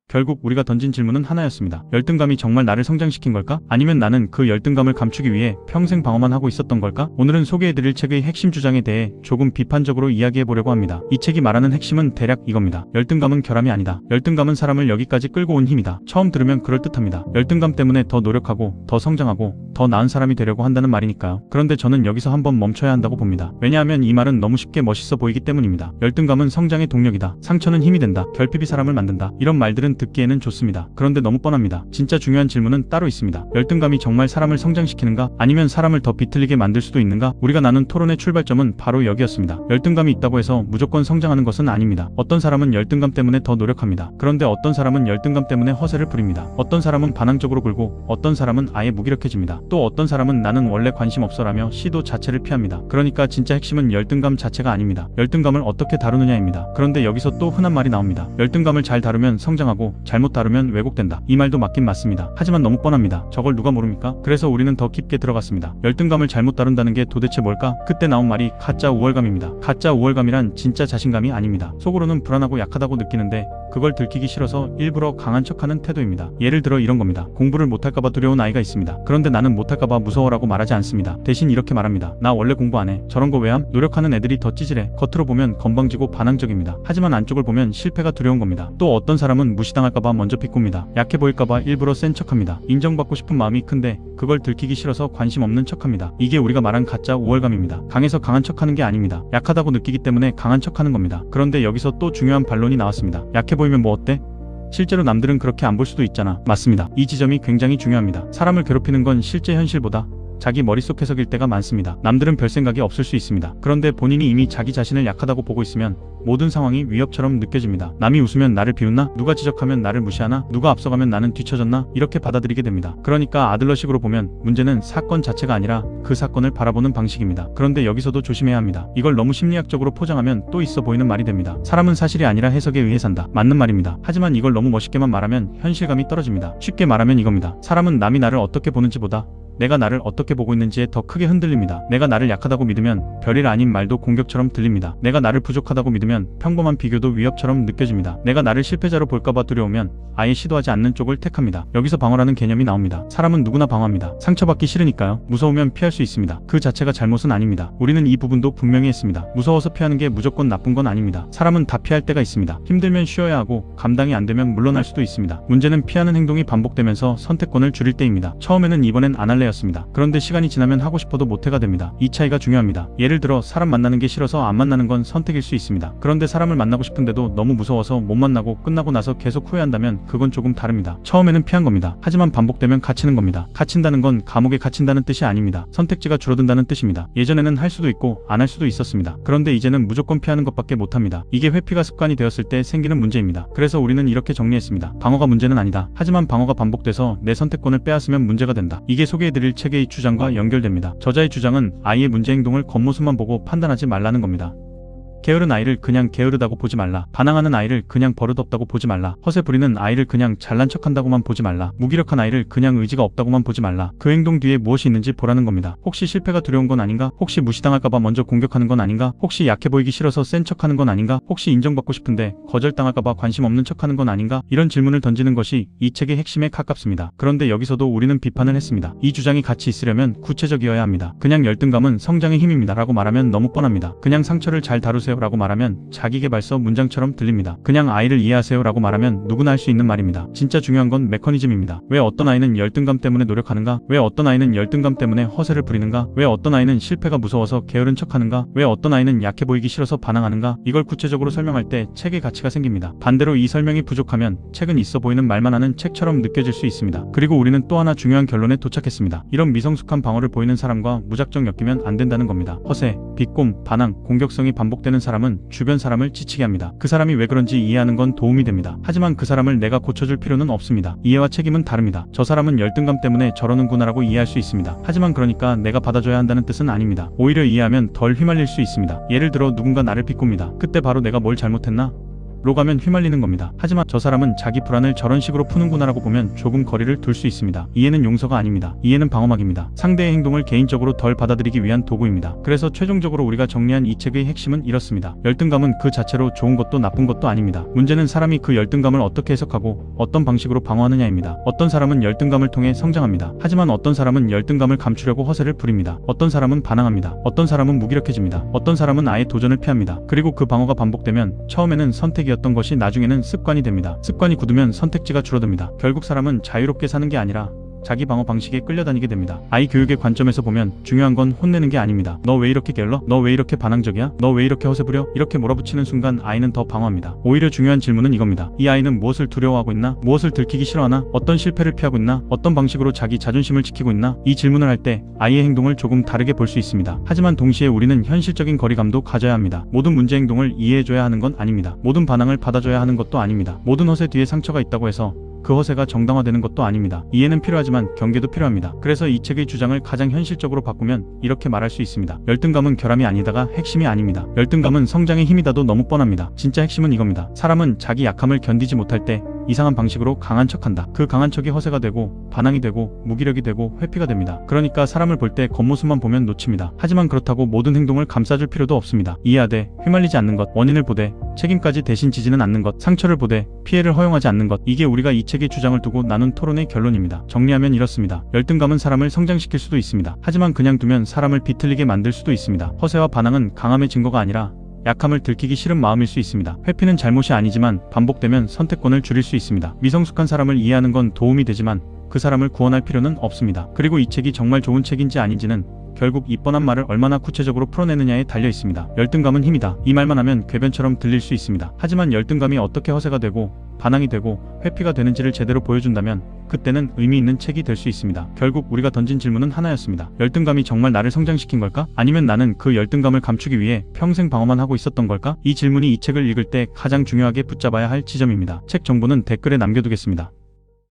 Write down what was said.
결국 우리가 던진 질문은 하나였습니다. 열등감이 정말 나를 성장시킨 걸까? 아니면 나는 그 열등감을 감추기 위해 평생 방어만 하고 있었던 걸까? 오늘은 소개해드릴 책의 핵심 주장에 대해 조금 비판적으로 이야기해보려고 합니다. 이 책이 말하는 핵심은 대략 이겁니다. 열등감은 결함이 아니다. 열등감은 사람을 여기까지 끌고 온 힘이다. 처음 들으면 그럴듯합니다. 열등감 때문에 더 노력하고 더 성장하고 더 나은 사람이 되려고 한다는 말이니까요. 그런데 저는 여기서 한번 멈춰야 한다고 봅니다. 왜냐하면 이 말은 너무 쉽게 멋있어 보이기 때문입니다. 열등감은 성장의 동력이다. 상처는 힘이 된다. 결핍이 사람을 만든다. 이런 말들은 듣기에는 좋습니다. 그런데 너무 뻔합니다. 진짜 중요한 질문은 따로 있습니다. 열등감이 정말 사람을 성장시키는가? 아니면 사람을 더 비틀리게 만들 수도 있는가? 우리가 나눈 토론의 출발점은 바로 여기였습니다. 열등감이 있다고 해서 무조건 성장하는 것은 아닙니다. 어떤 사람은 열등감 때문에 더 노력합니다. 그런데 어떤 사람은 열등감 때문에 허세를 부립니다. 어떤 사람은 반항적으로 굴고 어떤 사람은 아예 무기력해집니다. 또 어떤 사람은 나는 원래 관심 없어라며 시도 자체를 피합니다. 그러니까 진짜 핵심은 열등감 자체가 아닙니다. 열등감을 어떻게 다루느냐입니다. 그런데 여기서 또 흔한 말이 나옵니다. 열등감을 잘 다루면 성장하고 잘못 다루면 왜곡된다. 이 말도 맞긴 맞습니다. 하지만 너무 뻔합니다. 저걸 누가 모릅니까? 그래서 우리는 더 깊게 들어갔습니다. 열등감을 잘못 다룬다는 게 도대체 뭘까? 그때 나온 말이 가짜 우월감입니다. 가짜 우월감이란 진짜 자신감이 아닙니다. 속으로는 불안하고 약하다고 느끼는데 그걸 들키기 싫어서 일부러 강한 척하는 태도입니다. 예를 들어 이런 겁니다. 공부를 못할까봐 두려운 아이가 있습니다. 그런데 나는 못할까봐 무서워라고 말하지 않습니다. 대신 이렇게 말합니다. 나 원래 공부 안 해. 저런 거 왜 함? 노력하는 애들이 더 찌질해. 겉으로 보면 건방지고 반항적입니다. 하지만 안쪽을 보면 실패가 두려운 겁니다. 또 어떤 사람은 무시당할까봐 먼저 비꼽니다. 약해 보일까봐 일부러 센 척합니다. 인정받고 싶은 마음이 큰데 그걸 들키기 싫어서 관심 없는 척합니다. 이게 우리가 말한 가짜 우월감입니다. 강해서 강한 척하는 게 아닙니다. 약하다고 느끼기 때문에 강한 척하는 겁니다. 그런데 여기서 또 중요한 반론이 나왔습니다. 약해 보이면 뭐 어때? 실제로 남들은 그렇게 안 볼 수도 있잖아. 맞습니다. 이 지점이 굉장히 중요합니다. 사람을 괴롭히는 건 실제 현실보다 자기 머릿속 해석일 때가 많습니다. 남들은 별 생각이 없을 수 있습니다. 그런데 본인이 이미 자기 자신을 약하다고 보고 있으면 모든 상황이 위협처럼 느껴집니다. 남이 웃으면 나를 비웃나? 누가 지적하면 나를 무시하나? 누가 앞서가면 나는 뒤처졌나? 이렇게 받아들이게 됩니다. 그러니까 아들러식으로 보면 문제는 사건 자체가 아니라 그 사건을 바라보는 방식입니다. 그런데 여기서도 조심해야 합니다. 이걸 너무 심리학적으로 포장하면 또 있어 보이는 말이 됩니다. 사람은 사실이 아니라 해석에 의해 산다. 맞는 말입니다. 하지만 이걸 너무 멋있게만 말하면 현실감이 떨어집니다. 쉽게 말하면 이겁니다. 사람은 남이 나를 어떻게 보는지보다 내가 나를 어떻게 보고 있는지에 더 크게 흔들립니다. 내가 나를 약하다고 믿으면 별일 아닌 말도 공격처럼 들립니다. 내가 나를 부족하다고 믿으면 평범한 비교도 위협처럼 느껴집니다. 내가 나를 실패자로 볼까봐 두려우면 아예 시도하지 않는 쪽을 택합니다. 여기서 방어라는 개념이 나옵니다. 사람은 누구나 방어합니다. 상처받기 싫으니까요. 무서우면 피할 수 있습니다. 그 자체가 잘못은 아닙니다. 우리는 이 부분도 분명히 했습니다. 무서워서 피하는 게 무조건 나쁜 건 아닙니다. 사람은 다 피할 때가 있습니다. 힘들면 쉬어야 하고 감당이 안 되면 물러날 수도 있습니다. 문제는 피하는 행동이 반복되면서 선택권을 줄일 때입니다. 처음에는 이번엔 안 할래 였습니다. 그런데 시간이 지나면 하고 싶어도 못해가 됩니다. 이 차이가 중요합니다. 예를 들어 사람 만나는 게 싫어서 안 만나는 건 선택일 수 있습니다. 그런데 사람을 만나고 싶은데도 너무 무서워서 못 만나고 끝나고 나서 계속 후회한다면 그건 조금 다릅니다. 처음에는 피한 겁니다. 하지만 반복되면 갇히는 겁니다. 갇힌다는 건 감옥에 갇힌다는 뜻이 아닙니다. 선택지가 줄어든다는 뜻입니다. 예전에는 할 수도 있고 안 할 수도 있었습니다. 그런데 이제는 무조건 피하는 것밖에 못합니다. 이게 회피가 습관이 되었을 때 생기는 문제입니다. 그래서 우리는 이렇게 정리했습니다. 방어가 문제는 아니다. 하지만 방어가 반복돼서 내 선택권을 빼앗으면 문제가 된다. 이게 소개해드릴 책의 이 주장과 연결됩니다. 저자의 주장은 아이의 문제 행동을 겉모습만 보고 판단하지 말라는 겁니다. 게으른 아이를 그냥 게으르다고 보지 말라. 반항하는 아이를 그냥 버릇없다고 보지 말라. 허세 부리는 아이를 그냥 잘난 척한다고만 보지 말라. 무기력한 아이를 그냥 의지가 없다고만 보지 말라. 그 행동 뒤에 무엇이 있는지 보라는 겁니다. 혹시 실패가 두려운 건 아닌가? 혹시 무시당할까봐 먼저 공격하는 건 아닌가? 혹시 약해 보이기 싫어서 센 척하는 건 아닌가? 혹시 인정받고 싶은데 거절당할까봐 관심 없는 척하는 건 아닌가? 이런 질문을 던지는 것이 이 책의 핵심에 가깝습니다. 그런데 여기서도 우리는 비판을 했습니다. 이 주장이 같이 있으려면 구체적이어야 합니다. 그냥 열등감은 성장의 힘입니다 라고 말하면 너무 뻔합니다. 그냥 상처를 잘 다루세요 라고 말하면 자기계발서 문장처럼 들립니다. 그냥 아이를 이해하세요 라고 말하면 누구나 할 수 있는 말입니다. 진짜 중요한 건 메커니즘입니다. 왜 어떤 아이는 열등감 때문에 노력하는가? 왜 어떤 아이는 열등감 때문에 허세를 부리는가? 왜 어떤 아이는 실패가 무서워서 게으른 척하는가? 왜 어떤 아이는 약해 보이기 싫어서 반항하는가? 이걸 구체적으로 설명할 때 책의 가치가 생깁니다. 반대로 이 설명이 부족하면 책은 있어 보이는 말만 하는 책처럼 느껴질 수 있습니다. 그리고 우리는 또 하나 중요한 결론에 도착했습니다. 이런 미성숙한 방어를 보이는 사람과 무작정 엮이면 안 된다는 겁니다. 허세, 비꼼, 반항, 공격성이 반복되는 사람은 주변 사람을 지치게 합니다. 그 사람이 왜 그런지 이해하는 건 도움이 됩니다. 하지만 그 사람을 내가 고쳐줄 필요는 없습니다. 이해와 책임은 다릅니다. 저 사람은 열등감 때문에 저러는구나라고 이해할 수 있습니다. 하지만 그러니까 내가 받아줘야 한다는 뜻은 아닙니다. 오히려 이해하면 덜 휘말릴 수 있습니다. 예를 들어 누군가 나를 비꼽니다. 그때 바로 내가 뭘 잘못했나? 로 가면 휘말리는 겁니다. 하지만 저 사람은 자기 불안을 저런 식으로 푸는구나라고 보면 조금 거리를 둘 수 있습니다. 이해는 용서가 아닙니다. 이해는 방어막입니다. 상대의 행동을 개인적으로 덜 받아들이기 위한 도구입니다. 그래서 최종적으로 우리가 정리한 이 책의 핵심은 이렇습니다. 열등감은 그 자체로 좋은 것도 나쁜 것도 아닙니다. 문제는 사람이 그 열등감을 어떻게 해석하고 어떤 방식으로 방어하느냐입니다. 어떤 사람은 열등감을 통해 성장합니다. 하지만 어떤 사람은 열등감을 감추려고 허세를 부립니다. 어떤 사람은 반항합니다. 어떤 사람은 무기력해집니다. 어떤 사람은 아예 도전을 피합니다. 그리고 그 방어가 반복되면 처음에는 선택이었던 것이 나중에는 습관이 됩니다. 습관이 굳으면 선택지가 줄어듭니다. 결국 사람은 자유롭게 사는 게 아니라 자기 방어 방식에 끌려다니게 됩니다. 아이 교육의 관점에서 보면 중요한 건 혼내는 게 아닙니다. 너 왜 이렇게 게을러? 너 왜 이렇게 반항적이야? 너 왜 이렇게 허세 부려? 이렇게 몰아붙이는 순간 아이는 더 방어합니다. 오히려 중요한 질문은 이겁니다. 이 아이는 무엇을 두려워하고 있나? 무엇을 들키기 싫어하나? 어떤 실패를 피하고 있나? 어떤 방식으로 자기 자존심을 지키고 있나? 이 질문을 할 때 아이의 행동을 조금 다르게 볼 수 있습니다. 하지만 동시에 우리는 현실적인 거리감도 가져야 합니다. 모든 문제 행동을 이해해줘야 하는 건 아닙니다. 모든 반항을 받아줘야 하는 것도 아닙니다. 모든 허세 뒤에 상처가 있다고 해서 그 허세가 정당화되는 것도 아닙니다. 이해는 필요하지만 경계도 필요합니다. 그래서 이 책의 주장을 가장 현실적으로 바꾸면 이렇게 말할 수 있습니다. 열등감은 결함이 아니다가 핵심이 아닙니다. 열등감은 성장의 힘이다도 너무 뻔합니다. 진짜 핵심은 이겁니다. 사람은 자기 약함을 견디지 못할 때 이상한 방식으로 강한 척한다. 그 강한 척이 허세가 되고 반항이 되고 무기력이 되고 회피가 됩니다. 그러니까 사람을 볼 때 겉모습만 보면 놓칩니다. 하지만 그렇다고 모든 행동을 감싸줄 필요도 없습니다. 이해하되 휘말리지 않는 것, 원인을 보되 책임까지 대신 지지는 않는 것, 상처를 보되 피해를 허용하지 않는 것, 이게 우리가 이 책의 주장을 두고 나눈 토론의 결론입니다. 정리하면 이렇습니다. 열등감은 사람을 성장시킬 수도 있습니다. 하지만 그냥 두면 사람을 비틀리게 만들 수도 있습니다. 허세와 반항은 강함의 증거가 아니라 약함을 들키기 싫은 마음일 수 있습니다. 회피는 잘못이 아니지만 반복되면 선택권을 줄일 수 있습니다. 미성숙한 사람을 이해하는 건 도움이 되지만 그 사람을 구원할 필요는 없습니다. 그리고 이 책이 정말 좋은 책인지 아닌지는 결국 이 뻔한 말을 얼마나 구체적으로 풀어내느냐에 달려 있습니다. 열등감은 힘이다. 이 말만 하면 궤변처럼 들릴 수 있습니다. 하지만 열등감이 어떻게 허세가 되고 반항이 되고 회피가 되는지를 제대로 보여준다면 그때는 의미 있는 책이 될 수 있습니다. 결국 우리가 던진 질문은 하나였습니다. 열등감이 정말 나를 성장시킨 걸까? 아니면 나는 그 열등감을 감추기 위해 평생 방어만 하고 있었던 걸까? 이 질문이 이 책을 읽을 때 가장 중요하게 붙잡아야 할 지점입니다. 책 정보는 댓글에 남겨두겠습니다.